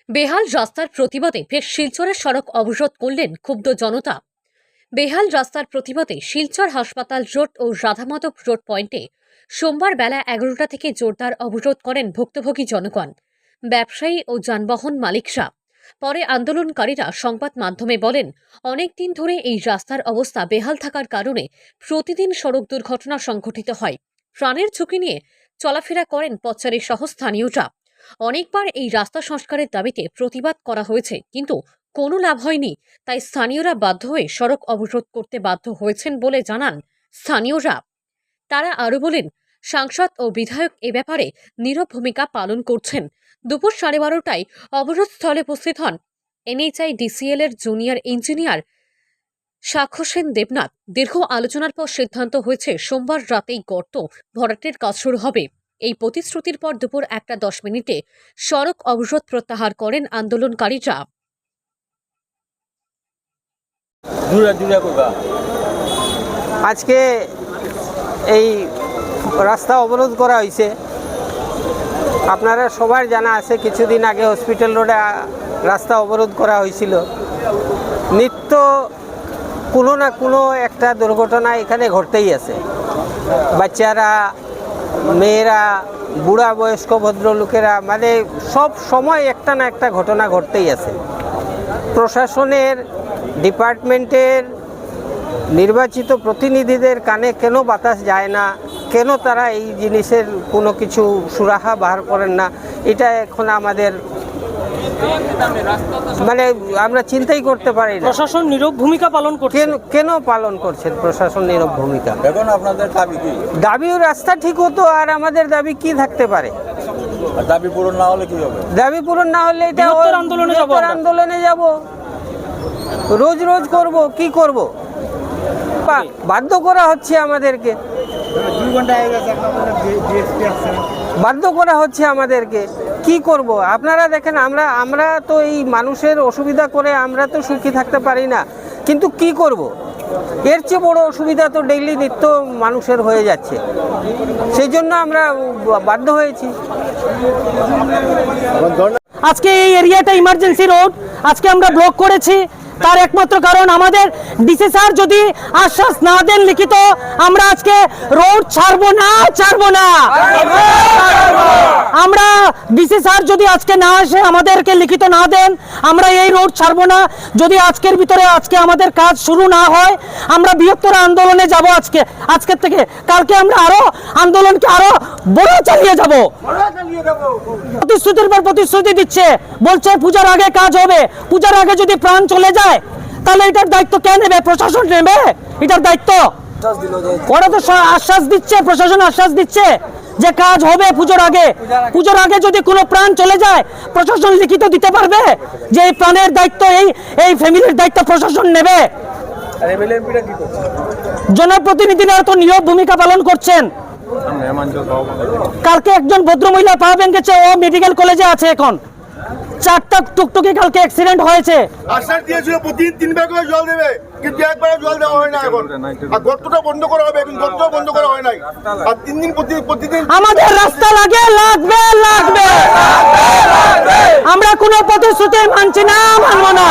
বেহাল রাস্তার প্রতিবাদে ফের শিলচরের সড়ক অবরোধ করলেন ক্ষুব্ধ জনতা। বেহাল রাস্তার প্রতিবাদে শিলচর হাসপাতাল রোড ও রাধামাধব রোড পয়েন্টে সোমবার বেলা 11টা থেকে জোরদার অবরোধ করেন ভুক্তভোগী জনগণ, ব্যবসায়ী ও যানবাহন মালিকরা। পরে আন্দোলনকারীরা সংবাদ মাধ্যমে বলেন, অনেকদিন ধরে এই রাস্তার অবস্থা বেহাল থাকার কারণে প্রতিদিন সড়ক দুর্ঘটনা সংঘটিত হয়। প্রাণের ঝুঁকি নিয়ে চলাফেরা করেন পথচারী সহ স্থানীয়রা। অনেকবার এই রাস্তা সংস্কারের দাবিতে প্রতিবাদ করা হয়েছে, কিন্তু কোনো লাভ হয়নি। তাই স্থানীয়রা বাধ্য হয়ে সড়ক অবরোধ করতে বাধ্য হয়েছেন বলে জানান স্থানীয়রা। তারা আরও বলেন, সাংসদ ও বিধায়ক এ ব্যাপারে নীরব ভূমিকা পালন করছেন। দুপুর 12:30টায় অবরোধ স্থলে উপস্থিত হন NHIDCL এর জুনিয়র ইঞ্জিনিয়ার সাক্ষ্য সেন দেবনাথ। দীর্ঘ আলোচনার পর সিদ্ধান্ত হয়েছে সোমবার রাতেই গর্ত ভরাটের কাজ শুরু হবে। এই প্রতিশ্রুতির পর দুপুর 1:10 সড়ক অবরোধ প্রত্যাহার করেন আন্দোলনকারীরা। আজকে এই রাস্তা অবরোধ করা হয়েছে। আপনারা সবার জানা আছে, কিছুদিন আগে হসপিটাল রোডে রাস্তা অবরোধ করা হয়েছিল। নিত্য কোনো না কোনো একটা দুর্ঘটনা এখানে ঘটতেই আছে। বাচ্চারা, মেয়েরা, বুড়া বয়স্ক ভদ্রলোকেরা, মানে সব সময় একটা না একটা ঘটনা ঘটতেই আছে। প্রশাসনের, ডিপার্টমেন্টের নির্বাচিত প্রতিনিধিদের কানে কেন বাতাস যায় না, কেন তারা এই জিনিসের কোনো কিছু সুরাহা বার করেন না, এটা এখন আমাদের মানে আমরা চিন্তাই করতে পারি না। প্রশাসন নীরব ভূমিকা পালন করছে। কেন পালন করছেন প্রশাসন নীরব ভূমিকা? এখন আপনাদের দাবি কি? দাবিও রাস্তা ঠিক হতো, আর আমাদের দাবি কি থাকতে পারে? দাবি পূরণ না হলে কি হবে? দাবি পূরণ না হলে এটা আন্দোলনে যাব, রোজ রোজ করব, কি করব? বাধ্য করা হচ্ছে আমাদেরকে, বাধ্য করা হচ্ছে আমাদেরকে, কি করব? আপনারা দেখেন, আমরা তো এই মানুষের অসুবিধা করে আমরা তো সুখী থাকতে পারি না, কিন্তু কি করব? এর চেয়ে বড় অসুবিধা তো ডেইলি নিত্য মানুষের হয়ে যাচ্ছে, সেই জন্য আমরা বাধ্য হয়েছি। আজকে এই এরিয়াটা ইমার্জেন্সি রোড, আজকে আমরা ব্লক করেছি। তার একমাত্র কারণ আমাদের ডিসি স্যার যদি আশ্বাস না দেন লিখিত, আমরা আজকে রোড ছাড়বো না। আমরা ডিসি স্যার যদি আজকে না আসে, আমাদেরকে লিখিত না দেন, আমরা এই রোড ছাড়বো না। যদি আজকের ভিতরে আজকে আমাদের কাজ শুরু না হয়, আমরা বৃহত্তর আন্দোলনে যাব। আজকের থেকে কালকে আমরা আরো আন্দোলনকে আরো বড় চালিয়ে যাব। প্রতিশ্রুতির পর প্রতিশ্রুতি দিচ্ছে, বলছে পূজার আগে কাজ হবে। পূজার আগে যদি প্রাণ চলে যায়, তাহলে এটার দায়িত্ব কে নেবে? প্রশাসন নেবে এটার দায়িত্ব। ওরা তো আশ্বাস দিচ্ছে, প্রশাসন আশ্বাস দিচ্ছে যে কাজ হবে পুজোর আগে। পুজোর আগে যদি কোনো প্রাণ চলে যায়, প্রশাসন লিখিত দিতে পারবে যে এই প্রাণের দায়িত্ব, এই ফ্যামিলির দায়িত্ব প্রশাসন নেবে। জনপ্রতিনিধিরা তো নীরব ভূমিকা পালন করছেন। কালকে একজন ভদ্রমহিলা পা ভেঙেছে, ও মেডিকেল কলেজে আছে এখন। 4টা টুকটুকি কালকে অ্যাক্সিডেন্ট হয়েছে। আশ্বাস দিয়েছিল প্রতিদিন 3 বার করে জল দেবে, কিন্তু একবারও জল দেওয়া হয় না এখন। আর গর্তটা বন্ধ করা হবে, কিন্তু গর্তও বন্ধ করা হয় নাই। আর 3 দিন প্রতিদিন আমাদের রাস্তা লাগবে। আমরা কোনো প্রতিশ্রুতি মানছি না, মানবো না।